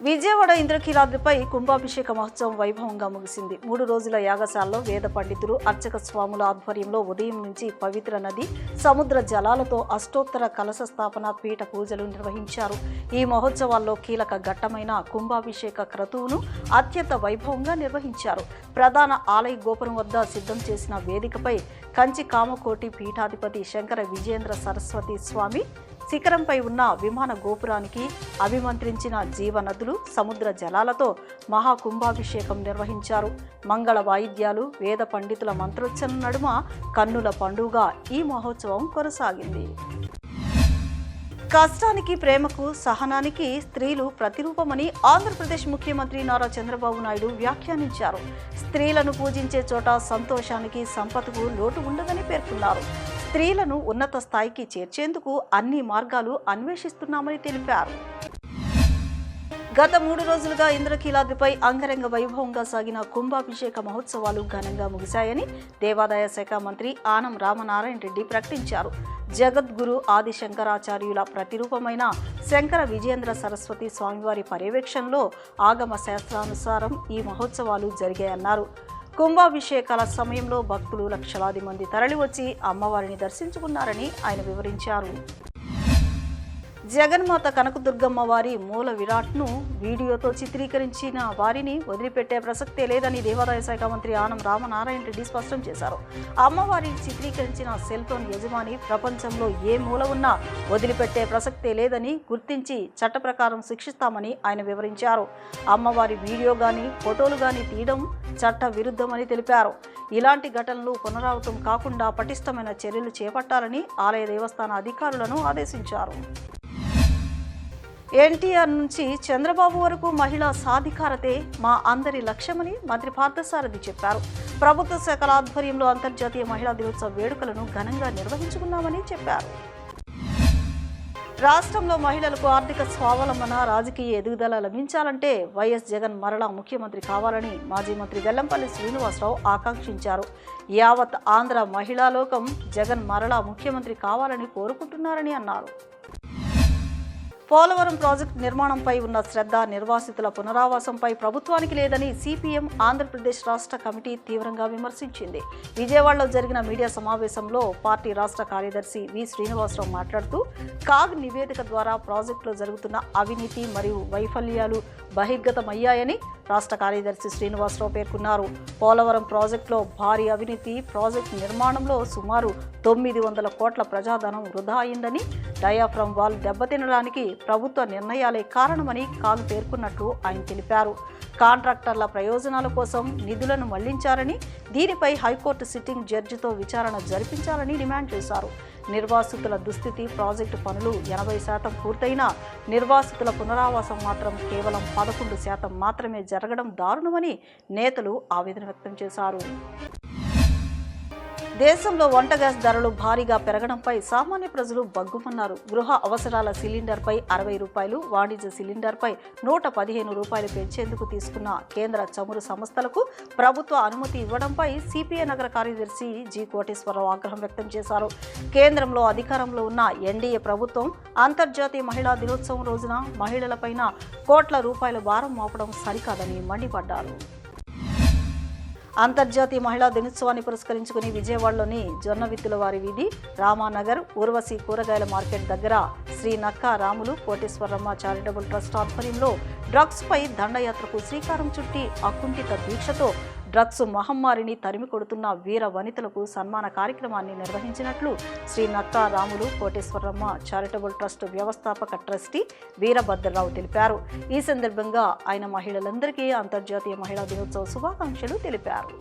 విజయవాడ ఇంద్రకీలాద్రిపై కుంభాభిషేక మహోత్సవం వైభవంగా ముగిసింది. 3 రోజుల యాగశాలలో వేద పండితులు, అర్చక స్వాముల ఆధ్వర్యంలో ఉదయం నుంచి పవిత్ర నది, సముద్ర జలాలతో అష్టోత్తర కలశ స్థాపన, పీఠ పూజలు నిర్వహించారు. ఈ మహోత్సవాల్లో కీలక ఘట్టమైన కుంభాభిషేక క్రతువును అత్యంత వైభవంగా నిర్వహించారు. ప్రధాన ఆలయ గోపురం వద్ద సిద్ధం చేసిన వేదికపై కంచి కామకోటి పీఠాధిపతి శంకర విజయేంద్ర సరస్వతి స్వామి శిఖరంపై ఉన్న విమాన గోపురానికి అభిమంత్రించిన జీవనదులు, సముద్ర జలాలతో మహాకుంభాభిషేకం నిర్వహించారు. మంగళ వాయిద్యాలు, వేద పండితుల మంత్రోచ్చరణ నడుమ కన్నుల పండుగ ఈ మహోత్సవం కొనసాగింది. కష్టానికి, ప్రేమకు, సహనానికి స్త్రీలు ప్రతిరూపమని ఆంధ్రప్రదేశ్ ముఖ్యమంత్రి నారా చంద్రబాబు నాయుడు వ్యాఖ్యానించారు. స్త్రీలను పూజించే చోట సంతోషానికి, సంపదకు లోటు ఉండదని పేర్కొన్నారు. స్త్రీలను ఉన్నత స్థాయికి చేర్చేందుకు అన్ని మార్గాలు అన్వేషిస్తున్నామని తెలిపారు. గత 3 రోజులుగా ఇంద్రకీలాద్రిపై అంగరంగ వైభవంగా సాగిన కుంభాభిషేక మహోత్సవాలు ఘనంగా ముగిశాయని దేవాదాయ శాఖ మంత్రి ఆనం రామనారాయణ రెడ్డి ప్రకటించారు. జగద్గురు ఆది శంకరాచార్యుల ప్రతిరూపమైన శంకర విజయేంద్ర సరస్వతి స్వామివారి పర్యవేక్షణలో ఆగమ శాస్త్రానుసారం ఈ మహోత్సవాలు జరిగాయన్నారు. కుంభాభిషేకాల సమయంలో భక్తులు లక్షలాది మంది తరలివచ్చి అమ్మవారిని దర్శించుకున్నారని ఆయన వివరించారు. జగన్మాత కనకదుర్గమ్మ వారి మూల విరాట్ను వీడియోతో చిత్రీకరించిన వారిని వదిలిపెట్టే ప్రసక్తే లేదని దేవాదాయ శాఖ మంత్రి ఆనం రామనారాయణ రెడ్డి స్పష్టం చేశారు. అమ్మవారిని చిత్రీకరించిన సెల్ ఫోన్ యజమాని ప్రపంచంలో ఏ మూల ఉన్నా వదిలిపెట్టే ప్రసక్తే లేదని గుర్తించి చట్ట ప్రకారం శిక్షిస్తామని ఆయన వివరించారు. అమ్మవారి వీడియో గాని, ఫోటోలు గాని తీయడం చట్ట విరుద్ధమని తెలిపారు. ఇలాంటి ఘటనలు పునరావృతం కాకుండా పటిష్టమైన చర్యలు చేపట్టాలని ఆలయ దేవస్థాన అధికారులను ఆదేశించారు. ఎన్టీఆర్ నుంచి చంద్రబాబు వరకు మహిళా సాధికారతే మా అందరి లక్ష్యమని మంత్రి పార్థసారథి చెప్పారు. ప్రభుత్వ శాఖల ఆధ్వర్యంలో అంతర్జాతీయ మహిళా దినోత్సవ వేడుకలను ఘనంగా నిర్వహించుకున్నామని చెప్పారు. రాష్ట్రంలో మహిళలకు ఆర్థిక స్వావలంబన, రాజకీయ ఎదుగుదల లభించాలంటే వైఎస్ జగన్ మరలా ముఖ్యమంత్రి కావాలని మాజీ మంత్రి వెల్లంపల్లి శ్రీనివాసరావు ఆకాంక్షించారు. యావత్ ఆంధ్ర మహిళా లోకం జగన్ మరలా ముఖ్యమంత్రి కావాలని కోరుకుంటున్నారని అన్నారు. పోలవరం ప్రాజెక్టు నిర్మాణంపై ఉన్న శ్రద్ధ, నిర్వాసితుల పునరావాసంపై ప్రభుత్వానికి లేదని సిపిఎం ఆంధ్రప్రదేశ్ రాష్ట్ర కమిటీ తీవ్రంగా విమర్శించింది. విజయవాడలో జరిగిన మీడియా సమావేశంలో పార్టీ రాష్ట్ర కార్యదర్శి వి శ్రీనివాసరావు మాట్లాడుతూ కాగ్ నివేదిక ద్వారా ప్రాజెక్టులో జరుగుతున్న అవినీతి మరియు వైఫల్యాలు బహిర్గతమయ్యాయని రాష్ట్ర కార్యదర్శి శ్రీనివాసరావు పేర్కొన్నారు. పోలవరం ప్రాజెక్టులో భారీ అవినీతి, ప్రాజెక్టు నిర్మాణంలో సుమారు 900 కోట్ల ప్రజాధనం వృధా అయిందని, డయాఫ్రమ్ వాల్ దెబ్బతినడానికి ప్రభుత్వ నిర్ణయాలే కారణమని కాగ్ పేర్కొన్నట్లు ఆయన తెలిపారు. కాంట్రాక్టర్ల ప్రయోజనాల కోసం నిధులను మళ్లించారని, దీనిపై హైకోర్టు సిట్టింగ్ జడ్జితో విచారణ జరిపించాలని డిమాండ్ చేశారు. నిర్వాసితుల దుస్థితి, ప్రాజెక్టు పనులు 80% పూర్తయినా నిర్వాసితుల పునరావాసం మాత్రం కేవలం 11% మాత్రమే జరగడం దారుణమని నేతలు ఆవేదన వ్యక్తం చేశారు. దేశంలో వంట గ్యాస్ ధరలు భారీగా పెరగడంపై సామాన్య ప్రజలు బగ్గుమన్నారు. గృహ అవసరాల సిలిండర్పై 60 రూపాయలు, వాణిజ్య సిలిండర్పై 115 రూపాయలు పెంచేందుకు తీసుకున్న కేంద్ర చమురు సంస్థలకు ప్రభుత్వ అనుమతి ఇవ్వడంపై సిపిఐ నగర కార్యదర్శి జి కోటేశ్వరరావు ఆగ్రహం వ్యక్తం చేశారు. కేంద్రంలో అధికారంలో ఉన్న ఎన్డీఏ ప్రభుత్వం అంతర్జాతీయ మహిళా దినోత్సవం రోజున మహిళలపైన కోట్ల రూపాయల భారం మోపడం సరికాదని మండిపడ్డారు. అంతర్జాతీయ మహిళా దినోత్సవాన్ని పురస్కరించుకుని విజయవాడలోని జొన్నవిత్తుల వారి వీధి, రామానగర్, ఊర్వశి కూరగాయల మార్కెట్ దగ్గర శ్రీ నక్కా రాములు కోటేశ్వరమ్మ చారిటబుల్ ట్రస్ట్ ఆధ్వర్యంలో డ్రగ్స్పై దండయాత్రకు శ్రీకారం చుట్టి అకుంఠిత దీక్షతో డ్రగ్స్ మహమ్మారిని తరిమి కొడుతున్న వీర వనితలకు సన్మాన కార్యక్రమాన్ని నిర్వహించినట్లు శ్రీ నక్కా రాములు కోటేశ్వరమ్మ చారిటబుల్ ట్రస్ట్ వ్యవస్థాపక ట్రస్టీ వీరభద్రరావు తెలిపారు. ఈ సందర్భంగా ఆయన మహిళలందరికీ అంతర్జాతీయ మహిళా దినోత్సవ శుభాకాంక్షలు తెలిపారు.